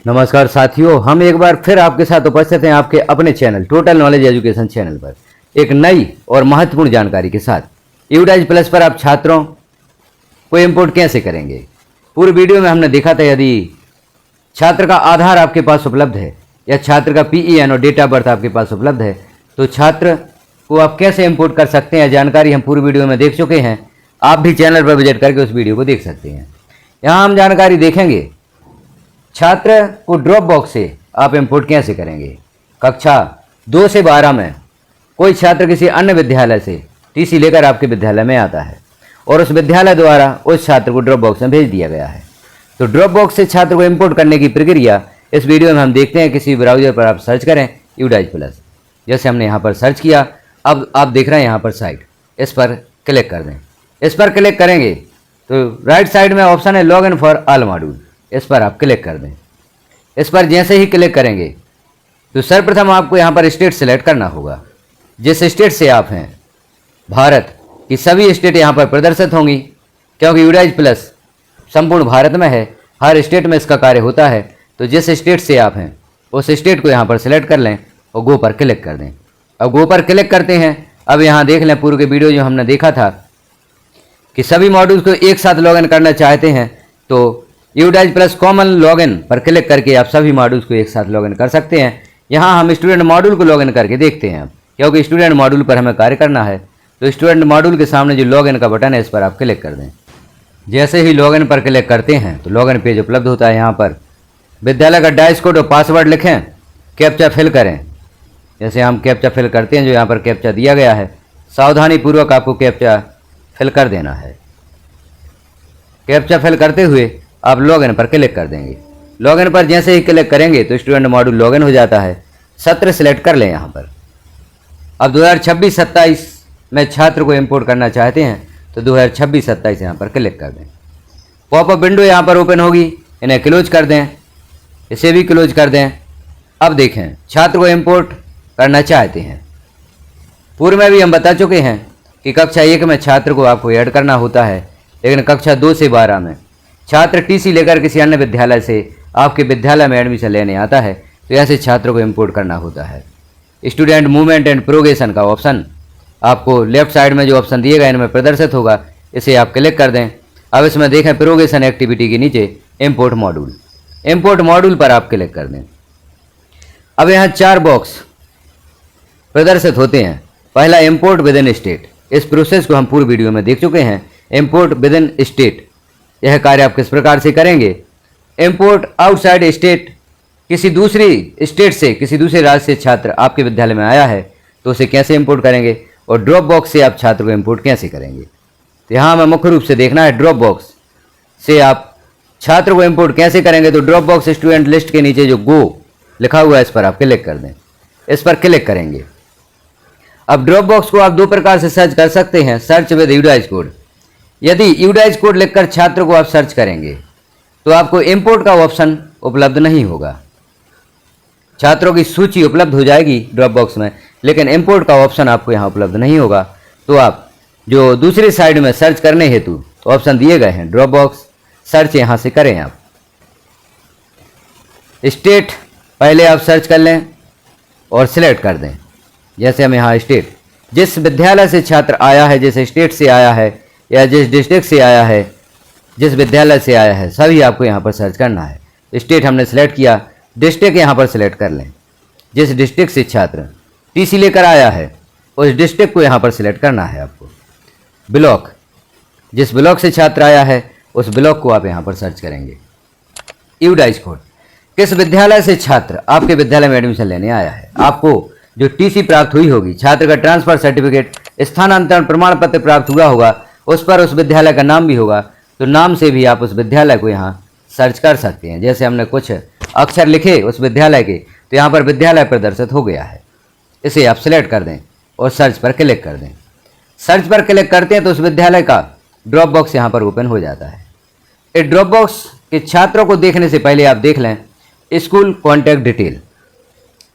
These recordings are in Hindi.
नमस्कार साथियों, हम एक बार फिर आपके साथ उपस्थित हैं आपके अपने channel total knowledge education channel पर एक नई और महत्वपूर्ण जानकारी के साथ। यूडाइज प्लस पर आप छात्रों को इंपोर्ट कैसे करेंगे। पूरी वीडियो में हमने देखा था यदि छात्र का आधार आपके पास उपलब्ध है या छात्र का PEN और डेट ऑफ बर्थ आपके पास उपलब्ध है तो छात्र को आप कैसे इंपोर्ट कर सकते हैं, जानकारी हम पूरी वीडियो में देख चुके हैं। आप भी चैनल पर विजिट करके उस वीडियो को देख सकते हैं। यहाँ हम जानकारी देखेंगे छात्र को ड्रॉप बॉक्स से आप इंपोर्ट कैसे करेंगे। कक्षा 2 से 12 में कोई छात्र किसी अन्य विद्यालय से TC लेकर आपके विद्यालय में आता है और उस विद्यालय द्वारा उस छात्र को ड्रॉप बॉक्स में भेज दिया गया है, तो ड्रॉप बॉक्स से छात्र को इंपोर्ट करने की प्रक्रिया इस वीडियो में हम देखते हैं। किसी ब्राउजर पर आप सर्च करें यूडाइज प्लस, जैसे हमने यहाँ पर सर्च किया, अब आप देख रहे हैं यहाँ पर साइट, इस पर क्लिक कर दें। इस पर क्लिक करेंगे तो राइट साइड में ऑप्शन है log in for all module, इस पर आप क्लिक कर दें। इस पर जैसे ही क्लिक करेंगे तो सर्वप्रथम आपको यहाँ पर स्टेट सेलेक्ट करना होगा। जिस स्टेट से आप हैं, भारत की सभी स्टेट यहाँ पर प्रदर्शित होंगी, क्योंकि यूडाइज प्लस संपूर्ण भारत में है, हर स्टेट में इसका कार्य होता है। तो जिस स्टेट से आप हैं उस स्टेट को यहाँ पर सिलेक्ट कर लें और गो पर क्लिक कर दें। अब गो पर क्लिक करते हैं। अब यहाँ देख लें पूर्व के वीडियो जो हमने देखा था कि सभी मॉड्यूल्स को एक साथ लॉगिन करना चाहते हैं तो यूडाइज प्लस कॉमन लॉगिन पर क्लिक करके आप सभी मॉड्यूल्स को एक साथ लॉगिन कर सकते हैं। यहाँ हम स्टूडेंट मॉड्यूल को लॉगिन करके देखते हैं, क्योंकि स्टूडेंट मॉड्यूल पर हमें कार्य करना है। तो स्टूडेंट मॉड्यूल के सामने जो लॉगिन का बटन है इस पर आप क्लिक कर दें। जैसे ही लॉगिन पर क्लिक करते हैं तो लॉगिन पेज उपलब्ध होता है। यहाँ पर विद्यालय का डाइस कोड और पासवर्ड लिखें, कैप्चा फिल करें। जैसे हम कैप्चा फिल करते हैं, जो यहाँ पर कैप्चा दिया गया है, सावधानी पूर्वक आपको कैप्चा फिल कर देना है। कैप्चा फिल करते हुए आप लॉगिन पर क्लिक कर देंगे। लॉगिन पर जैसे ही क्लिक करेंगे तो स्टूडेंट मॉड्यूल लॉगिन हो जाता है। सत्र सिलेक्ट कर लें यहाँ पर। अब 2026-27 में छात्र को इंपोर्ट करना चाहते हैं तो 2026-27 यहाँ पर क्लिक कर दें। पॉपअप विंडो यहाँ पर ओपन होगी, इन्हें क्लोज कर दें, इसे भी क्लोज कर दें। अब देखें छात्र को इंपोर्ट करना चाहते हैं। पूर्व में भी हम बता चुके हैं कि कक्षा 1 में छात्र को आपको ऐड करना होता है, लेकिन कक्षा 2 से 12 में छात्र TC लेकर किसी अन्य विद्यालय से आपके विद्यालय में एडमिशन लेने आता है तो ऐसे छात्रों को इंपोर्ट करना होता है। स्टूडेंट मूवमेंट एंड प्रोग्रेशन का ऑप्शन आपको लेफ्ट साइड में जो ऑप्शन दिए गए इनमें प्रदर्शित होगा, इसे आप क्लिक कर दें। अब इसमें देखें प्रोग्रेशन एक्टिविटी के नीचे इंपोर्ट मॉड्यूल, इंपोर्ट मॉड्यूल पर आप क्लिक कर दें। अब यहाँ 4 बॉक्स प्रदर्शित होते हैं। पहला इंपोर्ट विद इन स्टेट, इस प्रोसेस को हम पूरी वीडियो में देख चुके हैं। इंपोर्ट विद इन स्टेट, यह कार्य आप किस प्रकार से करेंगे। इंपोर्ट आउटसाइड स्टेट, किसी दूसरी स्टेट से, किसी दूसरे राज्य से छात्र आपके विद्यालय में आया है तो उसे कैसे इंपोर्ट करेंगे, और ड्रॉप बॉक्स से आप छात्र को इंपोर्ट कैसे करेंगे। तो यहाँ हमें मुख्य रूप से देखना है ड्रॉप बॉक्स से आप छात्र को इंपोर्ट कैसे करेंगे। तो ड्रॉप बॉक्स स्टूडेंट लिस्ट के नीचे जो गो लिखा हुआ है इस पर आप क्लिक कर दें। इस पर क्लिक करेंगे। अब ड्रॉप बॉक्स को आप 2 प्रकार से सर्च कर सकते हैं, सर्च विद यूडाइज कोड। यदि यूडाइज कोड लिखकर छात्र को आप सर्च करेंगे तो आपको इंपोर्ट का ऑप्शन उपलब्ध नहीं होगा। छात्रों की सूची उपलब्ध हो जाएगी ड्रॉप बॉक्स में, लेकिन इंपोर्ट का ऑप्शन आपको यहाँ उपलब्ध नहीं होगा। तो आप जो दूसरी साइड में सर्च करने हेतु ऑप्शन दिए गए हैं ड्रॉप बॉक्स, सर्च यहाँ से करें। आप स्टेट पहले आप सर्च कर लें और सिलेक्ट कर दें। जैसे हम यहाँ स्टेट, जिस विद्यालय से छात्र आया है, जिस स्टेट से आया है या जिस डिस्ट्रिक्ट से आया है, जिस विद्यालय से आया है, सभी आपको यहाँ पर सर्च करना है। स्टेट हमने सेलेक्ट किया, डिस्ट्रिक्ट यहाँ पर सिलेक्ट कर लें। जिस डिस्ट्रिक्ट से छात्र TC लेकर आया है उस डिस्ट्रिक्ट को यहाँ पर सिलेक्ट करना है आपको। ब्लॉक, जिस ब्लॉक से छात्र आया है उस ब्लॉक को आप यहाँ पर सर्च करेंगे। यूडाइज कोड, किस विद्यालय से छात्र आपके विद्यालय में एडमिशन लेने आया है, आपको जो TC प्राप्त हुई होगी, छात्र का ट्रांसफर सर्टिफिकेट, स्थानांतरण प्रमाण पत्र प्राप्त हुआ होगा, उस पर उस विद्यालय का नाम भी होगा, तो नाम से भी आप उस विद्यालय को यहाँ सर्च कर सकते हैं। जैसे हमने कुछ अक्षर लिखे उस विद्यालय के, तो यहाँ पर विद्यालय प्रदर्शित हो गया है। इसे आप सिलेक्ट कर दें और सर्च पर क्लिक कर दें। सर्च पर क्लिक करते हैं तो उस विद्यालय का ड्रॉप बॉक्स यहाँ पर ओपन हो जाता है। इस ड्रॉप बॉक्स के छात्रों को देखने से पहले आप देख लें स्कूल कॉन्टैक्ट डिटेल,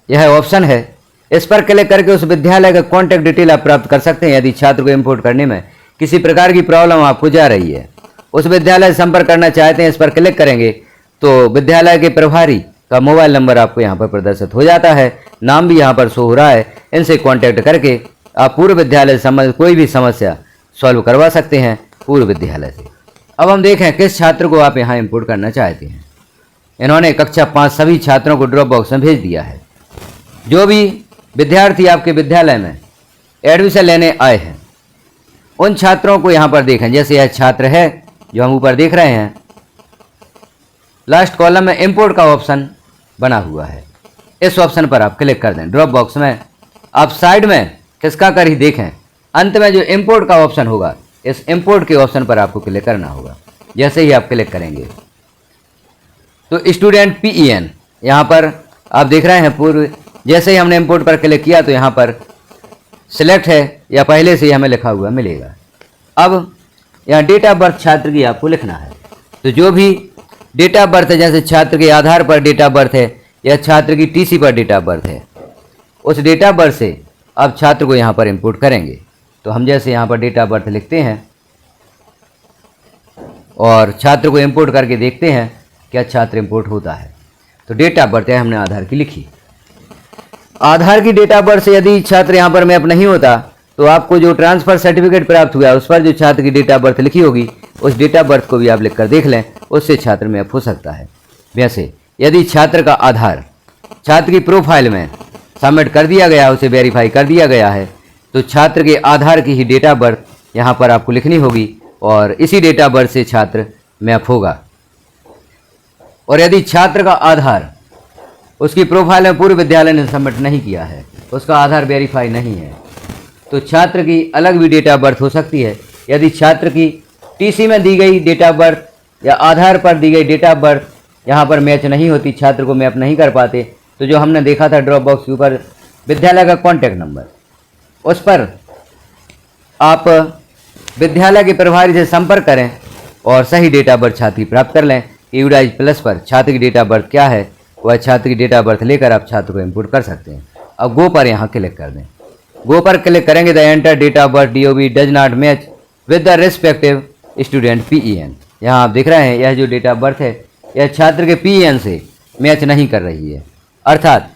यह ऑप्शन है। इस पर क्लिक करके उस विद्यालय का कॉन्टैक्ट डिटेल आप प्राप्त कर सकते हैं। यदि छात्र को इंपोर्ट करने में किसी प्रकार की प्रॉब्लम आपको जा रही है, उस विद्यालय से संपर्क करना चाहते हैं, इस पर क्लिक करेंगे तो विद्यालय के प्रभारी का मोबाइल नंबर आपको यहाँ पर प्रदर्शित हो जाता है, नाम भी यहाँ पर शो हो रहा है। इनसे कांटेक्ट करके आप पूर्व विद्यालय से संबंधित कोई भी समस्या सॉल्व करवा सकते हैं पूर्व विद्यालय से। अब हम देखें किस छात्र को आप यहाँ इंपोर्ट करना चाहते हैं। इन्होंने कक्षा 5 सभी छात्रों को ड्रॉप बॉक्स में भेज दिया है। जो भी विद्यार्थी आपके विद्यालय में एडमिशन लेने आए हैं उन छात्रों को यहाँ पर देखें। जैसे यह छात्र है जो हम ऊपर देख रहे हैं, लास्ट कॉलम में इंपोर्ट का ऑप्शन बना हुआ है, इस ऑप्शन पर आप क्लिक कर दें। ड्रॉप बॉक्स में आप साइड में खिसका कर ही देखें, अंत में जो इंपोर्ट का ऑप्शन होगा इस इंपोर्ट के ऑप्शन पर आपको क्लिक करना होगा। जैसे ही आप क्लिक करेंगे तो स्टूडेंट PEN यहाँ पर आप देख रहे हैं पूर्व। जैसे ही हमने इंपोर्ट पर क्लिक किया तो यहाँ पर सिलेक्ट है या पहले से ही हमें लिखा हुआ मिलेगा। अब यहाँ डेट ऑफ बर्थ छात्र की आपको लिखना है। तो जो भी डेट ऑफ बर्थ है, जैसे छात्र के आधार पर डेट ऑफ बर्थ है या छात्र की TC पर डेट ऑफ बर्थ है, उस डेट ऑफ बर्थ से आप छात्र को यहाँ पर इंपोर्ट करेंगे। तो हम जैसे यहाँ पर डेट ऑफ बर्थ लिखते हैं और छात्र को इंपोर्ट करके देखते हैं क्या छात्र इंपोर्ट होता है। तो डेट ऑफ बर्थ है हमने आधार की लिखी। आधार की डेट ऑफ बर्थ से यदि छात्र यहाँ पर मैप नहीं होता तो आपको जो ट्रांसफर सर्टिफिकेट प्राप्त हुआ है उस पर जो छात्र की डेट ऑफ बर्थ लिखी होगी उस डेट ऑफ बर्थ को भी आप लिख कर देख लें, उससे छात्र मैप हो सकता है। वैसे यदि छात्र का आधार छात्र की प्रोफाइल में सबमिट कर दिया गया, उसे वेरीफाई कर दिया गया है, तो छात्र के आधार की ही डेट ऑफ बर्थ यहाँ पर आपको लिखनी होगी और इसी डेट ऑफ बर्थ से छात्र मैप होगा। और यदि छात्र का आधार उसकी प्रोफाइल में पूर्व विद्यालय ने सबमिट नहीं किया है, उसका आधार वेरीफाई नहीं है, तो छात्र की अलग भी डेट ऑफ बर्थ हो सकती है। यदि छात्र की TC में दी गई डेट ऑफ बर्थ या आधार पर दी गई डेट ऑफ बर्थ यहाँ पर मैच नहीं होती, छात्र को मैप नहीं कर पाते, तो जो हमने देखा था ड्रॉप बॉक्स के ऊपर विद्यालय का कॉन्टैक्ट नंबर, उस पर आप विद्यालय के प्रभारी से संपर्क करें और सही डेट ऑफ बर्थ छात्र की प्राप्त कर लें। यूडाइज प्लस पर छात्र की डेट ऑफ बर्थ क्या है वह छात्र की डेट ऑफ बर्थ लेकर आप छात्र को इंपोर्ट कर सकते हैं। अब गो पर यहाँ क्लिक कर दें। गो पर क्लिक करेंगे the enter date of birth DOB does not match with the respective student PEN। यहाँ आप देख रहे हैं यह जो डेट ऑफ बर्थ है यह छात्र के PEN से मैच नहीं कर रही है, अर्थात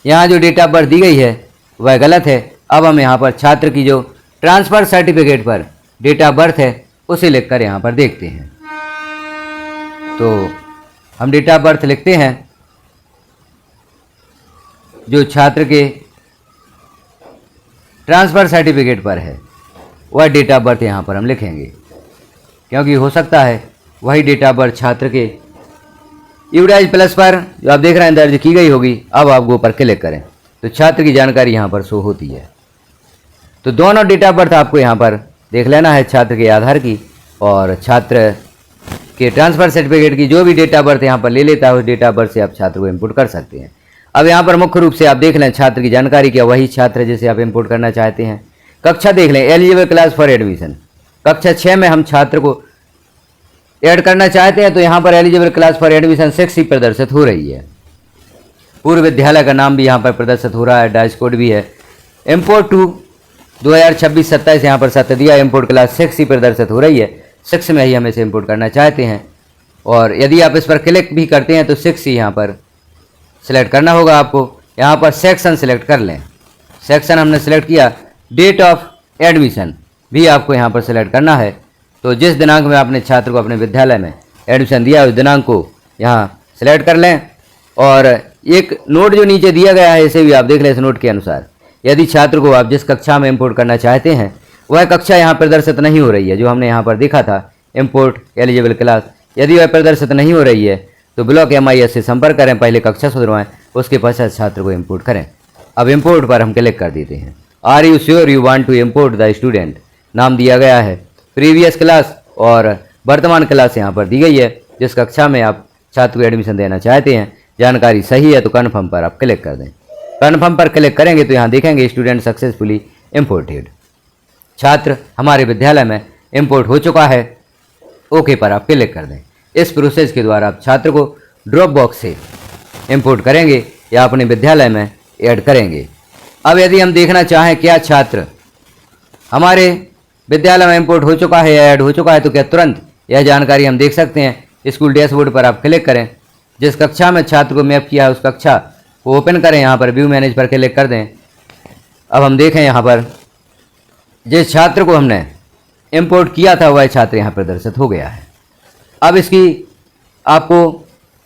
यहाँ जो डेट ऑफ बर्थ दी गई है वह गलत है। अब हम यहाँ पर छात्र की जो ट्रांसफ़र सर्टिफिकेट पर डेट ऑफ बर्थ है उसे लिखकर यहाँ पर देखते हैं। तो हम डेट ऑफ बर्थ लिखते हैं जो छात्र के ट्रांसफ़र सर्टिफिकेट पर है वह डेट ऑफ बर्थ यहाँ पर हम लिखेंगे, क्योंकि हो सकता है वही डेट ऑफ बर्थ छात्र के यूडाइज प्लस पर जो आप देख रहे हैं दर्ज की गई होगी। अब आप गो पर क्लिक करें तो छात्र की जानकारी यहाँ पर शो होती है। तो दोनों डेट ऑफ बर्थ आपको यहाँ पर देख लेना है, छात्र के आधार की और छात्र के ट्रांसफ़र सर्टिफिकेट की। जो भी डेट ऑफ बर्थ यहाँ पर ले लेता है उस डेट ऑफ बर्थ से आप छात्र को इंपोर्ट कर सकते हैं। अब यहाँ पर मुख्य रूप से आप देख लें छात्र की जानकारी, क्या वही छात्र जिसे आप इंपोर्ट करना चाहते हैं। कक्षा देख लें, एलिजिबल क्लास फॉर एडमिशन, कक्षा 6 में हम छात्र को ऐड करना चाहते हैं तो यहाँ पर एलिजिबल क्लास फॉर एडमिशन 6 ही प्रदर्शित हो रही है। पूर्व विद्यालय का नाम भी यहाँ पर प्रदर्शित हो रहा है, डाइस कोड भी है। इम्पोर्ट टू 2026-27 यहाँ पर सत्य दिया, इम्पोर्ट क्लास 6 ही प्रदर्शित हो रही है। 6 में ही हम इसे इम्पोर्ट करना चाहते हैं और यदि आप इस पर क्लिक भी करते हैं तो 6 ही यहाँ पर सिलेक्ट करना होगा आपको। यहाँ पर सेक्शन सिलेक्ट कर लें, सेक्शन हमने सिलेक्ट किया। डेट ऑफ एडमिशन भी आपको यहाँ पर सिलेक्ट करना है। तो जिस दिनांक में आपने छात्र को अपने विद्यालय में एडमिशन दिया उस दिनांक को यहाँ सिलेक्ट कर लें। और एक नोट जो नीचे दिया गया है इसे भी आप देख लें। इस नोट के अनुसार यदि छात्र को आप जिस कक्षा में इंपोर्ट करना चाहते हैं वह कक्षा यहाँ प्रदर्शित नहीं हो रही है, जो हमने यहाँ पर देखा था इंपोर्ट एलिजिबल क्लास, यदि वह प्रदर्शित नहीं हो रही है तो ब्लॉक MIS से संपर्क करें, पहले कक्षा सुधरवाएं, उसके पश्चात छात्र को इंपोर्ट करें। अब इंपोर्ट पर हम क्लिक कर देते हैं। Are you sure you want to import the student, नाम दिया गया है, प्रीवियस क्लास और वर्तमान क्लास यहाँ पर दी गई है जिस कक्षा में आप छात्र को एडमिशन देना चाहते हैं। जानकारी सही है तो कन्फर्म पर आप क्लिक कर दें। कन्फर्म पर क्लिक करेंगे तो यहाँ देखेंगे स्टूडेंट सक्सेसफुली इम्पोर्टेड, छात्र हमारे विद्यालय में इंपोर्ट हो चुका है। ओके पर आप क्लिक कर दें। इस प्रोसेस के द्वारा आप छात्र को ड्रॉप बॉक्स से इंपोर्ट करेंगे या अपने विद्यालय में ऐड करेंगे। अब यदि हम देखना चाहें क्या छात्र हमारे विद्यालय में इंपोर्ट हो चुका है या ऐड हो चुका है तो क्या तुरंत यह जानकारी हम देख सकते हैं। स्कूल डैशबोर्ड पर आप क्लिक करें, जिस कक्षा में छात्र को मैप किया है उस कक्षा को ओपन करें, यहाँ पर व्यू मैनेज पर क्लिक कर दें। अब हम देखें यहाँ पर जिस छात्र को हमने इंपोर्ट किया था वह छात्र यहाँ प्रदर्शित हो गया है। अब इसकी आपको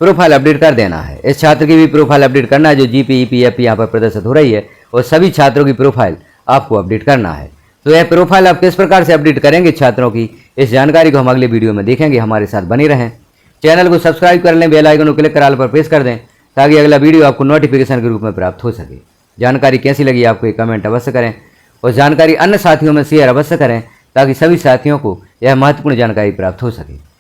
प्रोफाइल अपडेट कर देना है। इस छात्र की भी प्रोफाइल अपडेट करना है जो GP, EPF यहाँ पर प्रदर्शित हो रही है, और सभी छात्रों की प्रोफाइल आपको अपडेट करना है। तो यह प्रोफाइल आप किस प्रकार से अपडेट करेंगे छात्रों की, इस जानकारी को हम अगले वीडियो में देखेंगे। हमारे साथ बने रहें। चैनल को सब्सक्राइब कर लें, बेल आइकन को क्लिक कर ऑल पर प्रेस कर दें ताकि अगला वीडियो आपको नोटिफिकेशन के रूप में प्राप्त हो सके। जानकारी कैसी लगी आपको एक कमेंट अवश्य करें और जानकारी अन्य साथियों में शेयर अवश्य करें ताकि सभी साथियों को यह महत्वपूर्ण जानकारी प्राप्त हो सके।